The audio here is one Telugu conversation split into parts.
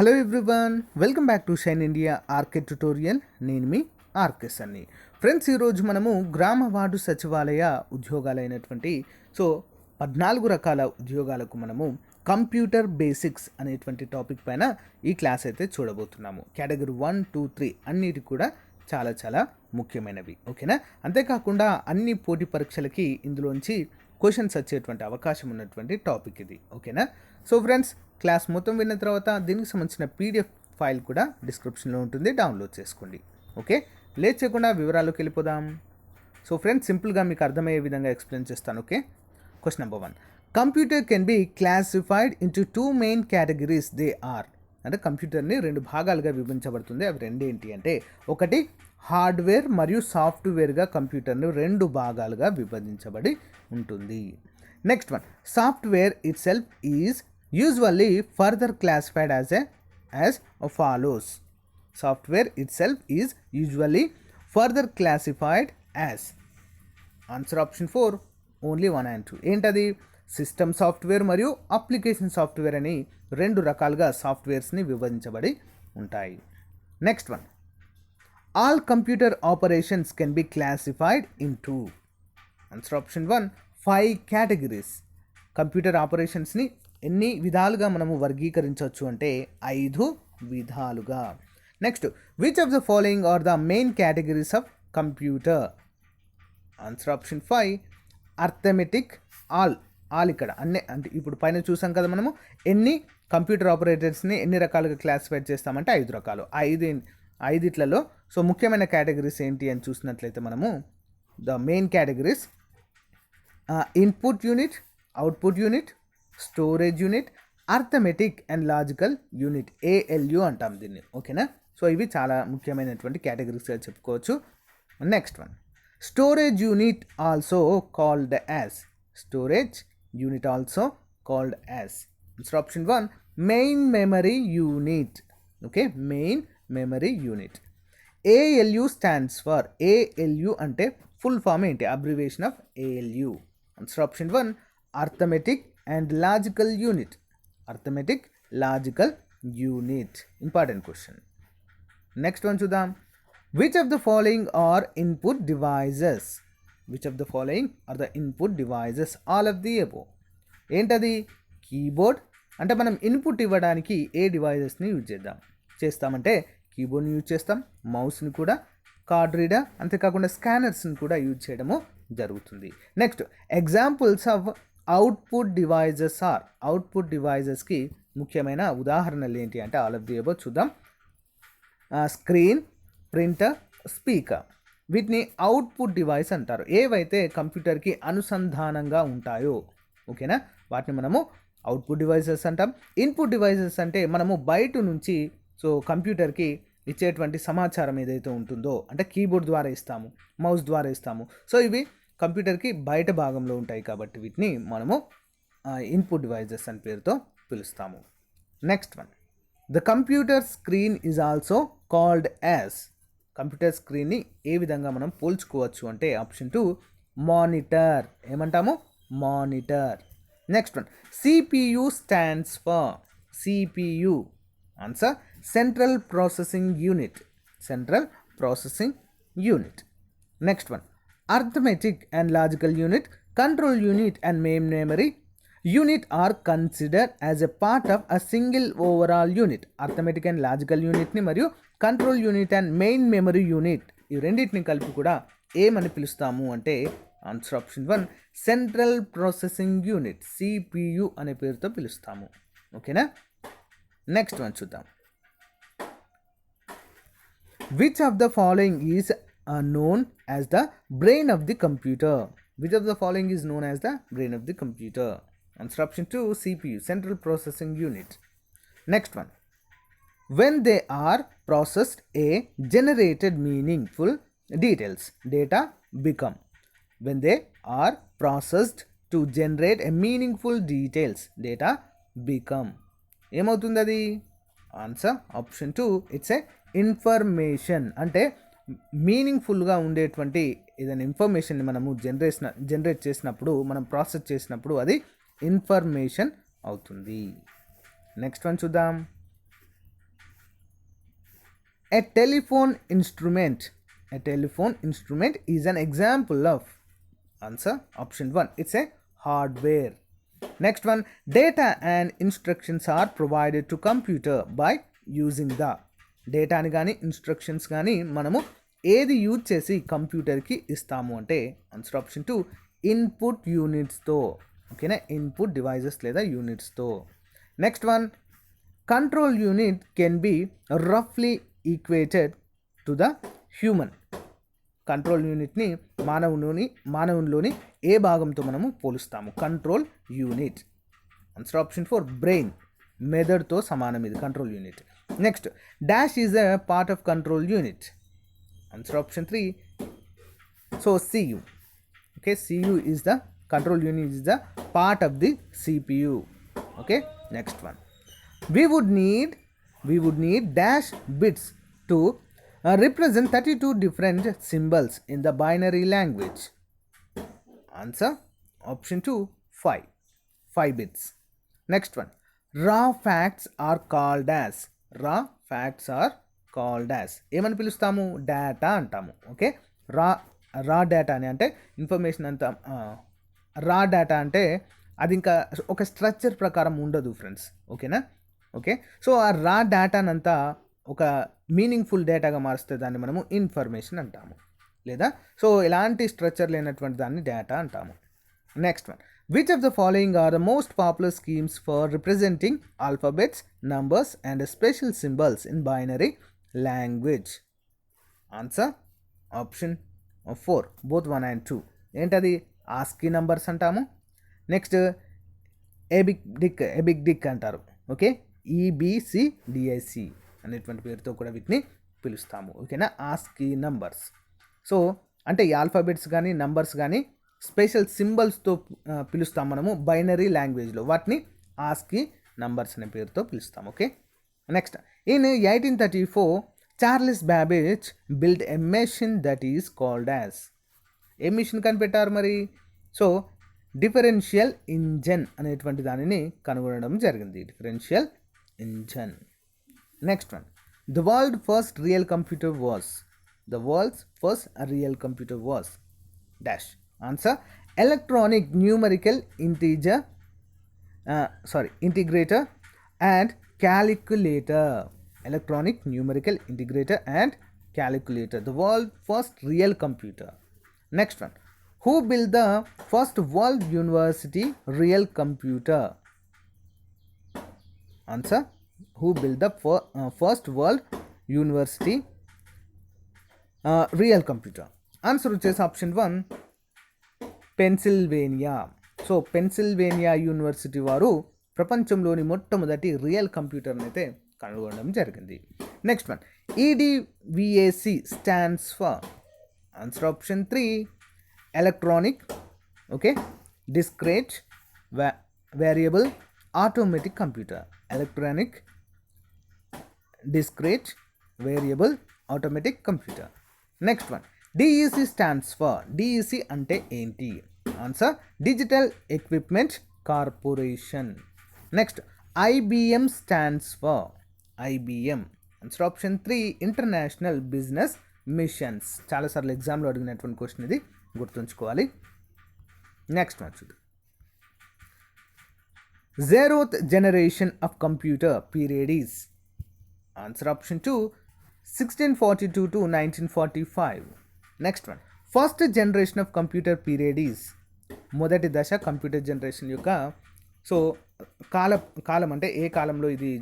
Hello everyone, welcome back to Shine India RK tutorial. నేను మీ ఆర్కే సన్ని. ఫ్రెండ్స్, ఈరోజు మనము గ్రామ వార్డు సచివాలయ ఉద్యోగాలైనటువంటి 14 రకాల ఉద్యోగాలకు మనము కంప్యూటర్ బేసిక్స్ అనేటువంటి టాపిక్ పైన ఈ క్లాస్ అయితే చూడబోతున్నాము. కేటగిరీ 1, 2, 3 అన్నిటి కూడా చాలా చాలా ముఖ్యమైనవి. ఓకేనా? అంతేకాకుండా అన్ని పోటీ పరీక్షలకి ఇందులోంచి క్వశ్చన్స్ వచ్చేటువంటి అవకాశం ఉన్నటువంటి టాపిక్ ఇది. ఓకేనా? సో ఫ్రెండ్స్, క్లాస్ మొత్తం విన్న తర్వాత దీనికి సంబంధించిన పీడిఎఫ్ ఫైల్ కూడా డిస్క్రిప్షన్లో ఉంటుంది, డౌన్లోడ్ చేసుకోండి. ఓకే, లేట్ చేయకుండా వివరాల్లోకి వెళ్ళిపోదాం. సో ఫ్రెండ్స్, సింపుల్గా మీకు అర్థమయ్యే విధంగా ఎక్స్ప్లెయిన్ చేస్తాను. Okay, question number 1. Computer can be classified into 2 main categories. They are, అంటే కంప్యూటర్ని 2 భాగాలుగా విభజించబడుతుంది. అవి రెండేంటి అంటే, ఒకటి హార్డ్వేర్ మరియు సాఫ్ట్వేర్గా కంప్యూటర్ని 2 భాగాలుగా విభజించబడి ఉంటుంది. Next one, software it self is usually further classified as follows. Software itself is usually further classified as. Answer option 4, only 1 and 2. ఏంటది? సిస్టమ్ సాఫ్ట్వేర్ మరియు అప్లికేషన్ సాఫ్ట్వేర్ అని 2 రకాలుగా సాఫ్ట్వేర్స్ని విభజించబడి ఉంటాయి. Next one, all computer operations can be classified into. Answer option 1, 5 categories. Computer ఆపరేషన్స్ని ఎన్ని విధాలుగా మనము వర్గీకరించవచ్చు అంటే 5 విధాలుగా. Next, which of the following are the main categories of computer? Answer option 5, arithmetic. All ఇక్కడ అన్నీ, అంటే ఇప్పుడు పైన చూసాం కదా మనము ఎన్ని కంప్యూటర్ ఆపరేటర్స్ని ఎన్ని రకాలుగా క్లాసిఫై చేస్తామంటే 5 రకాలు. 5 సో ముఖ్యమైన కేటగిరీస్ ఏంటి అని చూసినట్లయితే మనము the main categories input unit, output unit, storage unit, arithmetic and logical unit, ALU అంటాం దీన్ని. ఓకేనా? సో ఇవి చాలా ముఖ్యమైనటువంటి కేటగిరీస్గా చెప్పుకోవచ్చు. Next one, storage unit also called as. Storage unit also called as. Answer option 1, main memory unit. Okay, main memory unit. ALU stands for. ALU అంటే ఫుల్ ఫామ్ ఏంటి? Abbreviation of ALU. Answer option 1, arithmetic and logical unit. Arithmetic, logical unit. Important question. Next one చూద్దాం. Which of the following are input devices? Which of the following are the input devices? All of the above. ఏంటది? కీబోర్డ్. అంటే మనం ఇన్పుట్ ఇవ్వడానికి ఏ డివైజెస్ని యూజ్ చేస్తామంటే కీబోర్డ్ని యూజ్ చేస్తాం, మౌస్ని కూడా, కార్డ్ రీడర్, అంతేకాకుండా స్కానర్స్ని కూడా యూజ్ చేయడము జరుగుతుంది. Next, examples of output devices are. Output డివైజెస్కి ముఖ్యమైన ఉదాహరణలు ఏంటి అంటే ఆల్ ఆఫ్ ది అబోవ్ చూద్దాం. Screen, printer, speaker. వీటిని అవుట్పుట్ డివైస్ అంటారు. ఏవైతే కంప్యూటర్కి అనుసంధానంగా ఉంటాయో, ఓకేనా, వాటిని మనము అవుట్పుట్ డివైజెస్ అంటాం. ఇన్పుట్ డివైజెస్ అంటే మనము బయట నుంచి కంప్యూటర్కి ఇచ్చేటువంటి సమాచారం ఏదైతే ఉంటుందో, అంటే కీబోర్డ్ ద్వారా ఇస్తాము, మౌస్ ద్వారా ఇస్తాము. సో ఇవి కంప్యూటర్కి బయట భాగంలో ఉంటాయి కాబట్టి వీటిని మనము ఇన్పుట్ డివైజెస్ అని పేరుతో పిలుస్తాము. Next one, the computer screen is also called as. Computer స్క్రీన్ని ఏ విధంగా మనం పోల్చుకోవచ్చు అంటే ఆప్షన్ 2, మానిటర్. ఏమంటాము? Monitor. Next one, CPU stands for. CPU. Answer, central processing unit. Central processing unit. Next one, arithmetic and logical unit, control unit and main memory unit are considered as a part of a single overall unit. arithmetic and logical unit ని మరియు control unit and main memory unit ఈ రెండింటిని కలిపి కూడా ఏమని పిలుస్తాము అంటే answer option 1, central processing unit, CPU అనే పేరుతో పిలుస్తాము. ఓకేనా? నెక్స్ట్ వన్ చూద్దాం. Which of the following is known as the brain of the computer? Which of the following is known as the brain of the computer? Answer option 2, CPU, central processing unit. Next one, when they are processed, a generated meaningful details, data become. When they are processed to generate a meaningful details, data become. ఏమవుతుంది అది? Answer option 2, it's a information. అంటే మీనింగ్ఫుల్గా ఉండేటువంటి ఏదైనా ఇన్ఫర్మేషన్ని మనము జనరేట్ చేసినప్పుడు, మనం ప్రాసెస్ చేసినప్పుడు అది ఇన్ఫర్మేషన్ అవుతుంది. నెక్స్ట్ వన్ చూద్దాం. A telephone instrument. A telephone instrument is an example of. Answer option 1. It's a hardware. Next one, data and instructions are provided to computer by using the. Data అని కానీ ఇన్స్ట్రక్షన్స్ కానీ మనము ఏది యూజ్ చేసి కంప్యూటర్కి ఇస్తాము అంటే ఆన్సర్ ఆప్షన్ 2 ఇన్పుట్ యూనిట్స్తో. ఓకేనా, ఇన్పుట్ డివైజెస్ లేదా యూనిట్స్తో. Next one, control unit can be రఫ్లీ equated to the human. Control యూనిట్ని మానవునిలోని ఏ భాగంతో మనము పోలుస్తాము? Control unit. Answer option 4 brain, మెదడుతో సమానం ఇది control unit. Next, dash is a part of control unit. Answer option 3 so CU. Okay, CU is the control unit is the part of the CPU. Okay, next one, we would need dash bits to represent 32 different symbols in the binary language. Answer option 2 5 bits. Next one, raw facts are called as. ఏమని పిలుస్తాము? డేటా అంటాము. ఓకే, రా డేటా అని అంటే ఇన్ఫర్మేషన్ అంతా రా డేటా అంటే అది ఇంకా ఒక స్ట్రక్చర్ ప్రకారం ఉండదు ఫ్రెండ్స్. ఓకేనా? ఓకే, సో ఆ రా డేటానంతా ఒక మీనింగ్ఫుల్ డేటాగా మారిస్తే దాన్ని మనము ఇన్ఫర్మేషన్ అంటాము, లేదా సో ఎలాంటి స్ట్రక్చర్ లేనటువంటి దాన్ని డేటా అంటాము. Next one, which of the following are the most popular schemes for representing alphabets, numbers and special symbols in binary language? Answer option 4 both 1 and 2. ఏంటది? ఆస్కీ నంబర్స్ అంటాము. నెక్స్ట్ ఎబిక్ డిక్ అంటారు. ఓకే, EBCDIC అనేటువంటి పేరుతో కూడా వీటిని పిలుస్తాము. ఓకేనా, ఆస్కీ నంబర్స్. సో అంటే ఈ ఆల్ఫాబెట్స్ కానీ నంబర్స్ కానీ స్పెషల్ సింబల్స్తో పిలుస్తాం మనము బైనరీ లాంగ్వేజ్లో, వాటిని ఆస్కీ నంబర్స్ అనే పేరుతో పిలుస్తాం. Okay, next, in 1834 Charles Babbage build a machine that is called as. ఏ మిషన్ కనిపెట్టారు మరి? సో డిఫరెన్షియల్ ఇంజన్ అనేటువంటి దానిని కనుగొనడం జరిగింది. Differential engine. Next one, the world's first real computer was dash. Answer electronic numerical integrator and calculator. Electronic numerical integrator and calculator, the world first real computer. Next one, who built the first world university real computer? Answer, who built the first world university real computer? Answer వచ్చేసి option 1 Pennsylvania. So Pennsylvania university వారు ప్రపంచంలోని మొట్టమొదటి రియల్ కంప్యూటర్ని అయితే కనుగొనడం జరిగింది. Next one, EDVAC stands for. Answer option 3 electronic, okay, discrete variable automatic computer. Electronic discrete variable automatic computer. Next one, DEC stands for. DEC అంటే ఏంటి? Answer digital equipment corporation. Next, IBM stands for. IBM. Answer option 3 international business machines. చాలాసార్లు ఎగ్జామ్లో అడిగినటువంటి క్వశ్చన్ ఇది, గుర్తుంచుకోవాలి. నెక్స్ట్ వన్ చూద్దాం, zeroth generation of computer period is. Answer option 2 1642 to 1945. Next one, first generation of computer period is. మొదటి దశ కంప్యూటర్ జనరేషన్ యొక్క సో కాలం అంటే ఏ కాలంలో ఇది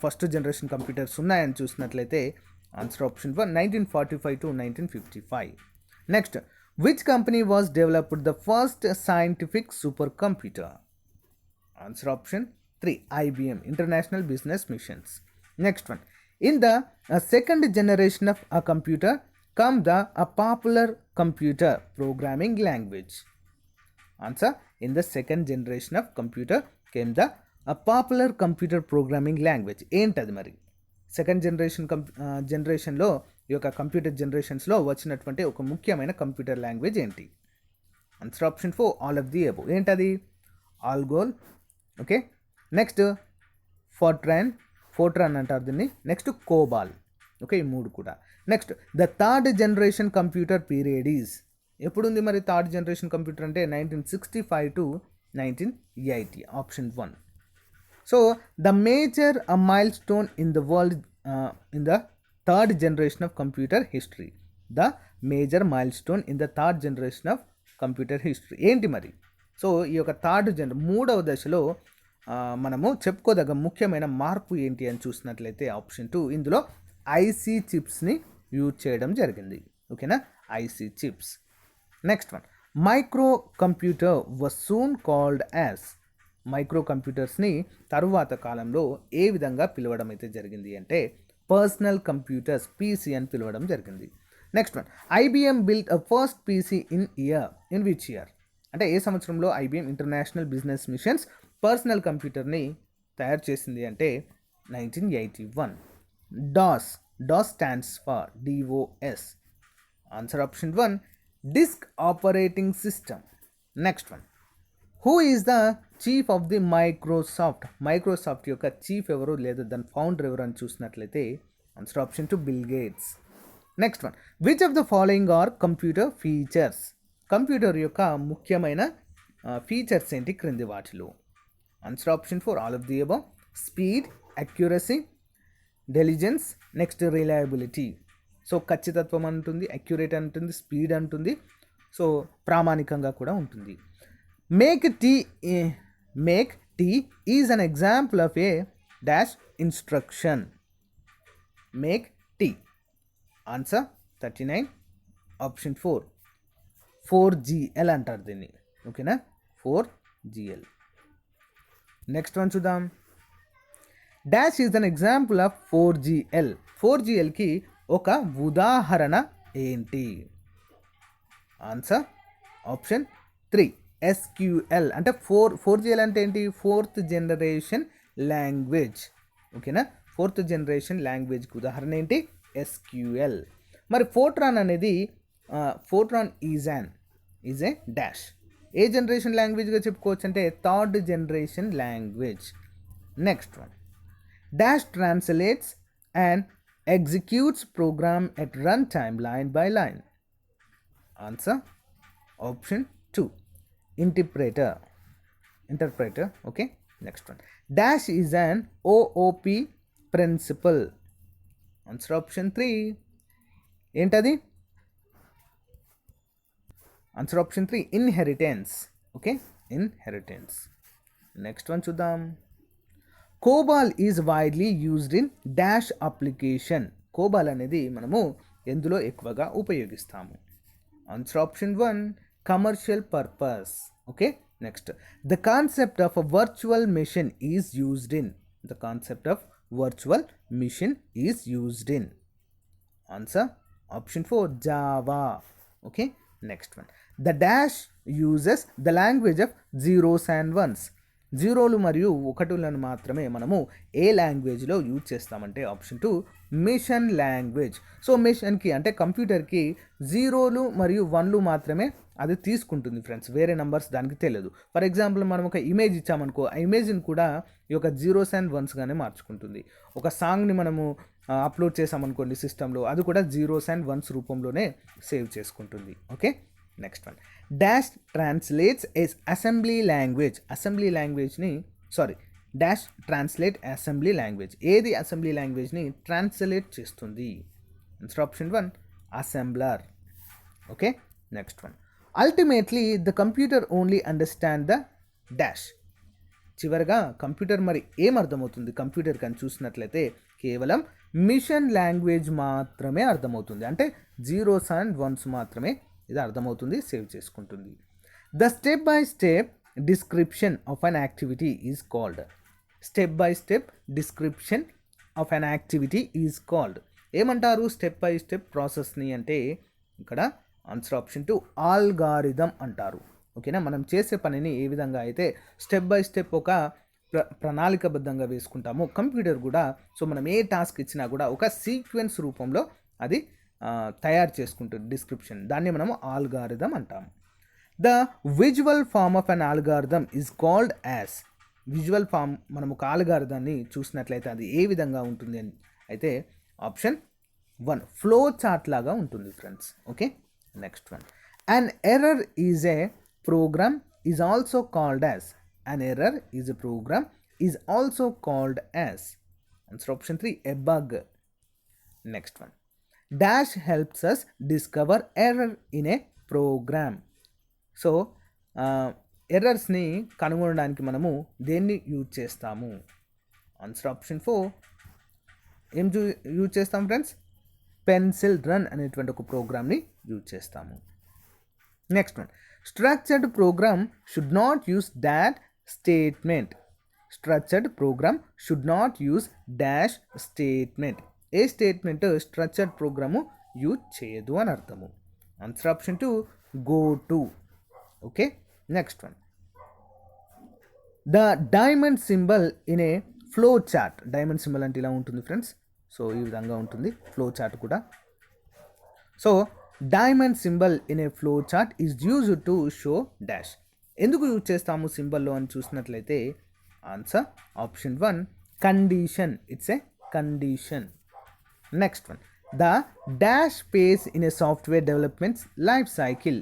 ఫస్ట్ జనరేషన్ కంప్యూటర్స్ ఉన్నాయని చూసినట్లయితే answer option 1 1945 to 1955. Next, which company was developed the first scientific supercomputer? Answer option 3 IBM, International Business Missions. Next one, in the second generation of a computer come the a popular computer programming language. Answer, in the second generation of computer came the a popular computer programming language. ఏంటది మరి? సెకండ్ జనరేషన్లో ఈ యొక్క కంప్యూటర్ జనరేషన్స్లో వచ్చినటువంటి ఒక ముఖ్యమైన కంప్యూటర్ లాంగ్వేజ్ ఏంటి? Answer option 4 all of the above. ఏంటది? ఆల్గోల్. ఓకే, నెక్స్ట్ ఫోర్ట్రాన్ అంటారు దీన్ని. Next COBOL. ఓకే, ఈ 3 కూడా. Next the third generation computer period is, ఎప్పుడుంది మరి థర్డ్ జనరేషన్ కంప్యూటర్ అంటే 1965 to 1980, option 1. So the major milestone in the world in the third generation of computer history, the major milestone in the third generation of computer history ఏంటి మరి? సో ఈ యొక్క మూడవ దశలో మనము చెప్పుకోదగ్గ ముఖ్యమైన మార్పు ఏంటి అని చూసినట్లయితే ఆప్షన్ 2, ఇందులో ఐసీ చిప్స్ని యూజ్ చేయడం జరిగింది. ఓకేనా, IC chips. Next one, micro computer was soon called as, micro కంప్యూటర్స్ని తరువాత కాలంలో ఏ విధంగా పిలవడం అయితే జరిగింది అంటే పర్సనల్ కంప్యూటర్స్, పీసీ అని పిలవడం జరిగింది. Next one, IBM built a first PC in which year, అంటే ఏ సంవత్సరంలో IBM international business machines personal కంప్యూటర్ని తయారు చేసింది అంటే 1981. DOS stands for DOS, answer option 1, disk operating system. Next one, who is the chief of the Microsoft యొక్క చీఫ్ ఎవరు లేదా దాని ఫౌండర్ ఎవరు అని చూసినట్లయితే answer option 2, Bill Gates. Next one, which of the following are computer features, computer యొక్క ముఖ్యమైన ఫీచర్స్ ఏంటి క్రింది వాటిలో? Answer option 4, all of the above. Speed, accuracy, diligence, next reliability. So ఖచ్చితత్వం అంటుంది, అక్యురేట్ అంటుంది, స్పీడ్ అంటుంది, సో ప్రామాణికంగా కూడా ఉంటుంది. Make tea is an example of a dash instruction. Make tea, answer 39, option 4, 4GL అంటారు దీన్ని. ఓకేనా, 4GL. నెక్స్ట్ వన్ చూద్దాం. Dash is an example of 4GL. 4GLకి ఒక ఉదాహరణ ఏంటి? Answer option 3, SQL. అంటే 4GL అంటే ఏంటి? Fourth generation language. ఓకేనా, ఫోర్త్ జనరేషన్ లాంగ్వేజ్కి ఉదాహరణ ఏంటి? SQL. మరి ఫోర్ట్రాన్ అనేది ఫోర్ట్రాన్ ఈజ్ ఏ డాష్, ఏ జనరేషన్ లాంగ్వేజ్గా చెప్పుకోవచ్చు అంటే third generation language. Next one, dash translates and executes program at run time line by line. Answer option 2, interpreter. Okay, next one, dash is an OOP principle. Answer option 3, ఏంటది? Answer option 3, inheritance. Okay, inheritance. Next one చూద్దాం. COBOL is widely used in dash application. COBOL అనేది మనము ఎందులో ఎక్కువగా ఉపయోగిస్తాము? Answer option 1, commercial purpose. Okay, next, the concept of a virtual machine is used in. The concept of virtual machine is used in. Answer option 4, Java. Okay, next one, the dash uses the language of zeros and ones. జీరోలు మరియు ఒకటులను మాత్రమే మనము ఏ లాంగ్వేజ్లో యూజ్ చేస్తామంటే ఆప్షన్ 2, మిషన్ లాంగ్వేజ్. సో మిషన్కి అంటే కంప్యూటర్కి జీరోలు మరియు 1లు మాత్రమే అది తీసుకుంటుంది ఫ్రెండ్స్, వేరే నెంబర్స్ దానికి తెలియదు. ఫర్ ఎగ్జాంపుల్ మనం ఒక ఇమేజ్ ఇచ్చామనుకో, ఆ ఇమేజ్ని కూడా ఈ యొక్క జీరోస్ అండ్ వన్స్గానే మార్చుకుంటుంది. ఒక సాంగ్ని మనము అప్లోడ్ చేసామనుకోండి సిస్టంలో, అది కూడా జీరోస్ అండ్ వన్స్ రూపంలోనే సేవ్ చేసుకుంటుంది. Okay, next one, dash translates assembly language. Dash translate assembly language. ఏది అసెంబ్లీ లాంగ్వేజ్ని ట్రాన్స్లేట్ చేస్తుంది? Answer option 1, assembler. Okay, next one, ultimately the computer only understand the dash. చివరగా కంప్యూటర్ మరి ఏం అర్థమవుతుంది కంప్యూటర్కి అని చూసినట్లయితే కేవలం మిషన్ లాంగ్వేజ్ మాత్రమే అర్థమవుతుంది. అంటే జీరోస్ అండ్ వన్స్ మాత్రమే ఇది అర్థమవుతుంది, సేవ్ చేసుకుంటుంది. The step by step description of an activity is called. Step by step description of an activity is called. ఏమంటారు స్టెప్ బై స్టెప్ ప్రాసెస్ని అంటే ఇక్కడ ఆన్సర్ ఆప్షన్ 2, ఆల్గారిథం అంటారు. ఓకేనా, మనం చేసే పనిని ఏ విధంగా అయితే స్టెప్ బై స్టెప్ ఒక ప్రణాళికబద్ధంగా వేసుకుంటామో కంప్యూటర్ కూడా, సో మనం ఏ టాస్క్ ఇచ్చినా కూడా ఒక సీక్వెన్స్ రూపంలో అది తయారు చేసుకుంటుంది డిస్క్రిప్షన్, దాన్ని మనము ఆల్గారిథం అంటాము. The visual form of an algorithm is called as. Visual form మనం ఒక ఆల్గారిథాన్ని చూసినట్లయితే అది ఏ విధంగా ఉంటుంది అని అయితే ఆప్షన్ వన్ ఫ్లో చార్ట్ లాగా ఉంటుంది friends. Okay, next one, an error is a program is also called as. An error is a program is also called as. Answer option 3 a bug. Next one, dash helps us discover error in a program. So ఎర్రర్స్ని కనుగొనడానికి మనము దేన్ని యూజ్ చేస్తాము? ఆన్సర్ ఆప్షన్ 4 ఏం యూజ్ చేస్తాం ఫ్రెండ్స్? పెన్సిల్ రన్ అనేటువంటి ఒక ప్రోగ్రామ్ని యూజ్ చేస్తాము. Next one, structured program should not use that statement. Structured program should not use dash statement. ఏ స్టేట్మెంట్ స్ట్రక్చర్డ్ ప్రోగ్రాము యూజ్ చేయదు అని అర్థము. Answer option 2 go to. Okay, next one, the diamond symbol in a flow chart. Diamond symbol అంటే ఇలా ఉంటుంది ఫ్రెండ్స్. సో ఈ విధంగా ఉంటుంది ఫ్లో చార్ట్ కూడా. So diamond symbol in a flow chart is used to show dash. ఎందుకు యూజ్ చేస్తాము సింబల్లో అని చూసినట్లయితే answer option 1 condition. It's a condition. Next one, the dash page in a software developments life cycle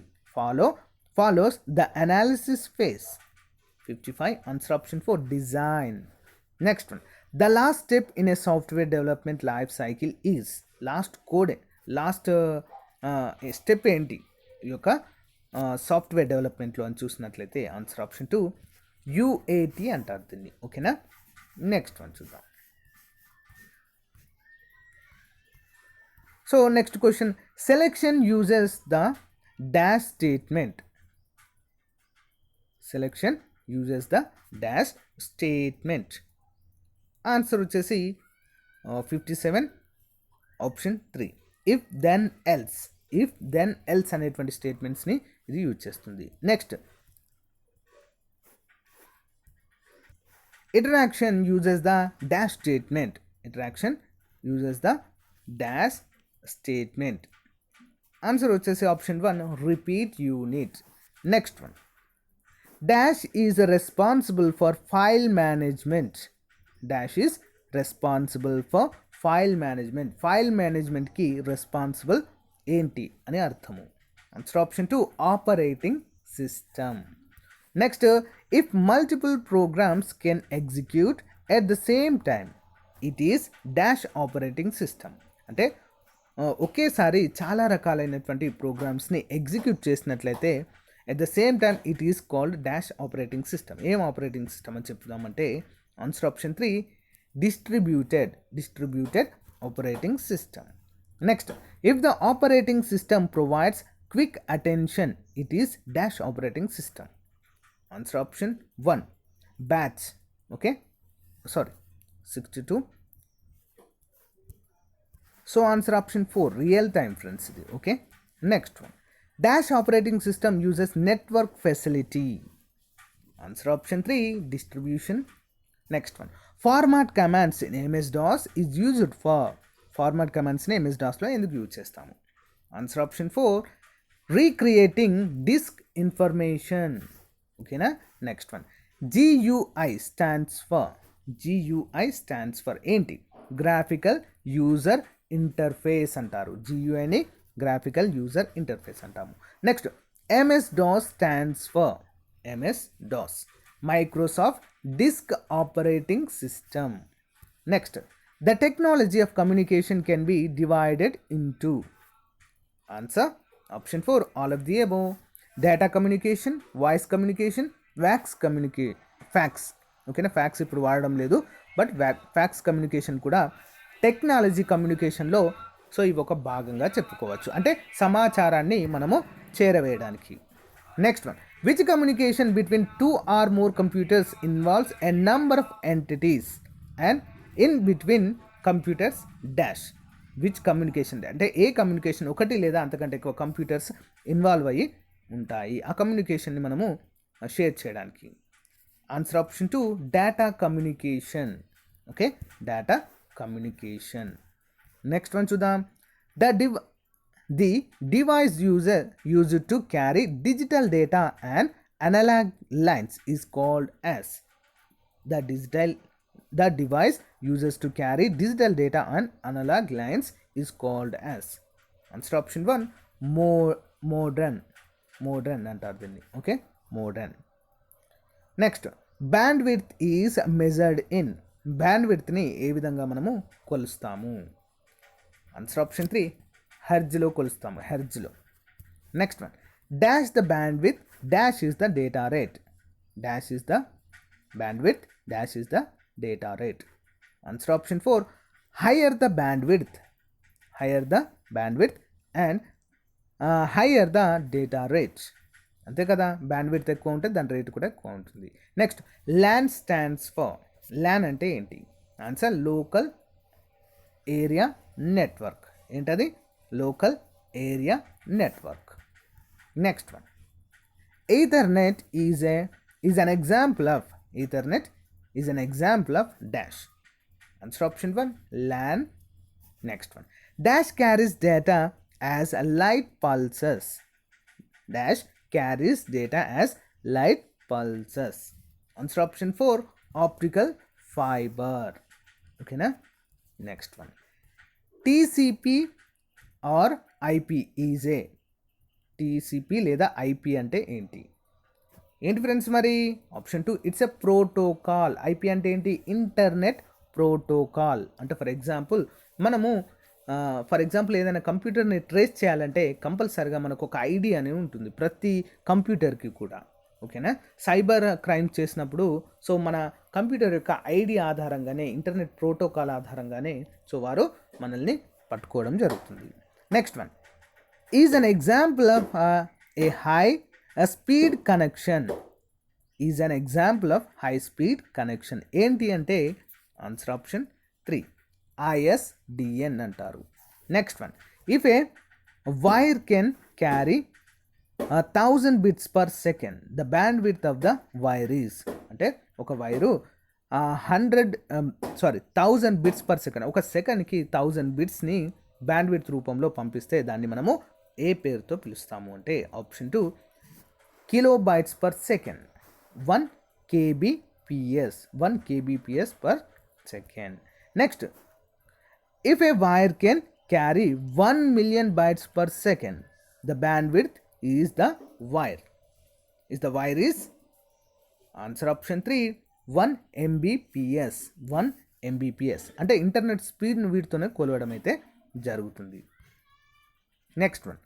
follows the analysis phase. 55. Answer option 4 design. Next one, the last step in a software development life cycle is. Last step ఏంటి ఈ యొక్క సాఫ్ట్వేర్ డెవలప్మెంట్లో అని చూసినట్లయితే ఆన్సర్ ఆప్షన్ 2 UAT అంటారు దీన్ని. ఓకేనా, నెక్స్ట్ వన్ చూద్దాం. So next question, selection uses the dash statement. Selection uses the dash statement. Answer వచ్చేసి 57 option 3 if then else. If then else అనేటువంటి స్టేట్మెంట్స్ని ఇది యూజ్ చేస్తుంది. Next, interaction uses the dash statement. Interaction uses the dash statement. Answer వచ్చేసి option 1 repeat unit. Next one, dash is responsible for file management. Dash is responsible for file management. File management కి responsible ఏంటి అని అర్థము. Answer option 2 operating system. Next, if multiple programs can execute at the same time, it is dash operating system. అంటే ఒకేసారి చాలా రకాలైనటువంటి ప్రోగ్రామ్స్ని ఎగ్జిక్యూట్ చేసినట్లయితే at the same time it is called dash operating system. ఏం ఆపరేటింగ్ సిస్టమ్ అని చెప్తామంటే answer option 3 distributed operating system. Next, if the operating system provides quick attention, it is dash operating system. Answer option 1 batch. Okay, sorry 62. So answer option 4 real time friends. Okay, next one, dash operating system uses network facility. Answer option 3 distribution. Next one, format commands in MS-DOS is used for. Format commands in MS-DOS lo enduku use chestamu. Answer option 4 recreating disk information. ఓకేనా, next one, GUI stands for ఏంటి? గ్రాఫికల్ యూజర్ ఇంటర్ఫేస్ అంటారు. GUIని గ్రాఫికల్ యూజర్ ఇంటర్ఫేస్ అంటాము. Next, MS-DOS stands for MS-DOS Microsoft disk operating system. Next, the technology of communication can be divided into. Answer option 4 all of the above. Data communication, voice communication, fax. ఓకేనా, ఫ్యాక్స్ ఇప్పుడు వాడడం లేదు, బట్ ఫ్యాక్స్ కమ్యూనికేషన్ కూడా టెక్నాలజీ కమ్యూనికేషన్లో సో ఇవి ఒక భాగంగా చెప్పుకోవచ్చు, అంటే సమాచారాన్ని మనము చేరవేయడానికి. Next one, which communication between 2 or more computers involves a number of entities and in between computers dash. Which communication అంటే ఏ కమ్యూనికేషన్ ఒకటి లేదా అంతకంటే ఎక్కువ కంప్యూటర్స్ ఇన్వాల్వ్ అయ్యి ఉంటాయి, ఆ కమ్యూనికేషన్ని మనము షేర్ చేయడానికి. Answer option 2 data communication. Okay, data communication. Next one చూద్దాం, the device used to carry digital data and analog lines is called as. The device uses to carry digital data and analog lines is called as. Answer option 1 modern. Modern అంటారు దీన్ని. Okay, modern. Next, bandwidth is measured in. బ్యాండ్విడ్త్ని ఏ విధంగా మనము కొలుస్తాము? ఆన్సర్ ఆప్షన్ 3 హెర్జ్లో కొలుస్తాము, హెర్జ్లో. Next one, dash the bandwidth dash is the data rate. Dash is the bandwidth dash is the data rate. Answer option 4 higher the bandwidth. Higher the bandwidth and higher the data rate. అంతే కదా, బ్యాండ్విడ్త్ ఎక్కువ ఉంటే దాని రేట్ కూడా ఎక్కువ ఉంటుంది. Next, LAN stands for. LAN అంటే ఏంటి? Answer local area network. ఏంటది? Local area network. Next one, Ethernet is an example of. Ethernet is an example of dash. Answer option 1 LAN. Next one, dash carries data as light pulses. Dash carries data as light pulses. Answer option 4 optical fiber. Okay na? Next one, TCP or IP is a. TCP లేదా IP అంటే ఏంటి? ఏంటి ఫ్రెండ్స్ మరి? Option 2 it's a protocol. IP అంటే ఏంటి? Internet protocol. అంటే ఫర్ ఎగ్జాంపుల్ ఏదైనా కంప్యూటర్ని ట్రేస్ చేయాలంటే కంపల్సరిగా మనకు ఒక ఐడి అనేది ఉంటుంది ప్రతి కంప్యూటర్కి కూడా. ఓకేనా? సైబర్ క్రైమ్ చేసినప్పుడు సో మన కంప్యూటర్ యొక్క ఐడి ఆధారంగానే, ఇంటర్నెట్ ప్రోటోకాల్ ఆధారంగానే సో వారు మనల్ని పట్టుకోవడం జరుగుతుంది. Next one, is an example of A high speed connection. Is an example of high speed connection. ఏంటి అంటే ఆన్సర్ ఆప్షన్ 3 ISDN అంటారు. Next one, if A wire can carry 1000 bits per second the band width of the wire is. అంటే ఒక వైరు 1000 bits per second, ఒక సెకండ్కి 1000 బిట్స్ని బ్యాండ్ విడ్త్ రూపంలో పంపిస్తే దాన్ని మనము ఏ పేరుతో పిలుస్తాము అంటే option 2 kilobytes per second. 1 kbps. 1 kbps per second. Next, if a wire can carry 1 million bytes per second the bandwidth is the wire. The wire is answer option 3 1 mbps. 1 mbps అంటే ఇంటర్నెట్ స్పీడ్ని వీటితోనే కొలవడం అయితే జరుగుతుంది. Next one,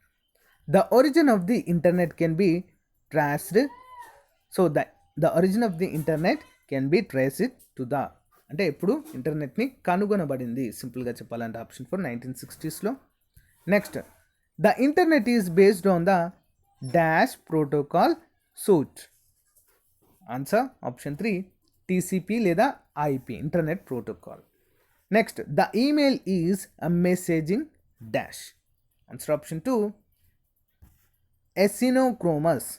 the origin of the internet can be traced. So the origin of the internet can be traced to the. అంటే ఎప్పుడు ఇంటర్నెట్ని కనుగొనబడింది సింపుల్గా చెప్పాలంటే option 4 1960s. Next, the internet is based on the dash protocol suite. Answer option 3 TCP లేదా IP internet protocol. Next, the email is a messaging dash. Answer option 2 asynchronous.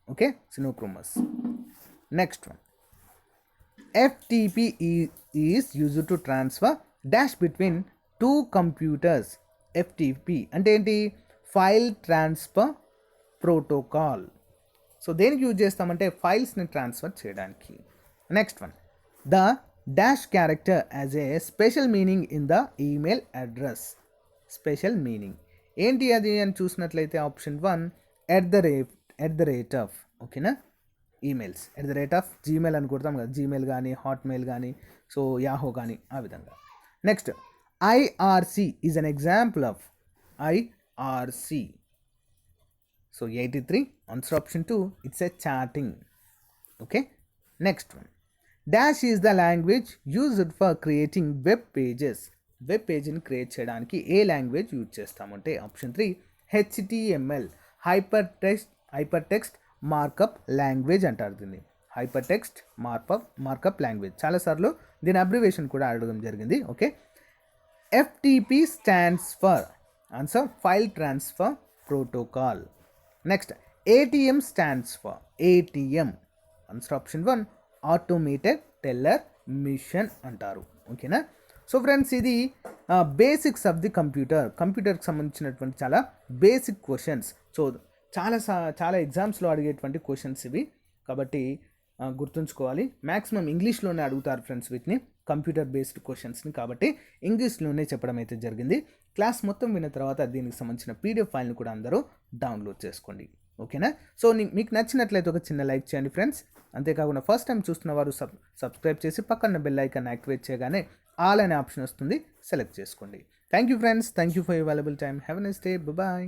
Okay, synchronous. Next one, FTP is used to transfer dash between two computers. FTP అంటే ఏంటి? File transfer protocol. సో దేనికి యూజ్ చేస్తామంటే ఫైల్స్ని ట్రాన్స్ఫర్ చేయడానికి. Next one, the dash character as a special meaning in the email address. Special meaning ఏంటి అది అని చూసినట్లయితే option 1 at the rate of. ఓకేనా? ఈమెయిల్స్ @ జీమెయిల్ అని కొడతాం కదా, జీమెయిల్ కానీ హాట్మెయిల్ కానీ సో యాహో కానీ ఆ విధంగా. Next, IRC is an example of. IRC so 83 answer option 2 it's a chatting. Okay. Next one, dash is the language used for creating web pages. Web పేజీని క్రియేట్ చేయడానికి ఏ లాంగ్వేజ్ యూజ్ చేస్తామంటే option 3 HTML hyper text markup language అంటారు దీన్ని. Hyper text markup language. చాలాసార్లు దీని అబ్రివేషన్ కూడా అడగడం జరిగింది. Okay. FTP stands for answer file transfer protocol. Next, ATM stands for. ATM answer option 1 automated teller machine అంటారు. ఓకేనా? సో ఫ్రెండ్స్, ఇది బేసిక్స్ ఆఫ్ ది కంప్యూటర్కి సంబంధించినటువంటి చాలా బేసిక్ క్వశ్చన్స్. సో చాలా ఎగ్జామ్స్లో అడిగేటువంటి క్వశ్చన్స్ ఇవి. కాబట్టి గుర్తుంచుకోవాలి. మ్యాక్సిమం ఇంగ్లీష్లోనే అడుగుతారు ఫ్రెండ్స్ వీటిని, కంప్యూటర్ బేస్డ్ క్వశ్చన్స్ని, కాబట్టి ఇంగ్లీష్లోనే చెప్పడం అయితే జరిగింది. క్లాస్ మొత్తం విన్న తర్వాత దీనికి సంబంధించిన పీడిఎఫ్ ఫైల్ని కూడా అందరూ డౌన్లోడ్ చేసుకోండి. ఓకేనా? సో మీకు నచ్చినట్లయితే ఒక చిన్న లైక్ చేయండి ఫ్రెండ్స్. అంతేకాకుండా ఫస్ట్ టైం చూస్తున్న వారు సబ్స్క్రైబ్ చేసి పక్కన బెల్ ఐకాన్ యాక్టివేట్ చేయగానే ఆల్ అనే ఆప్షన్ వస్తుంది, సెలెక్ట్ చేసుకోండి. Thank you friends. Thank you for your valuable time. Have a nice day. Bye.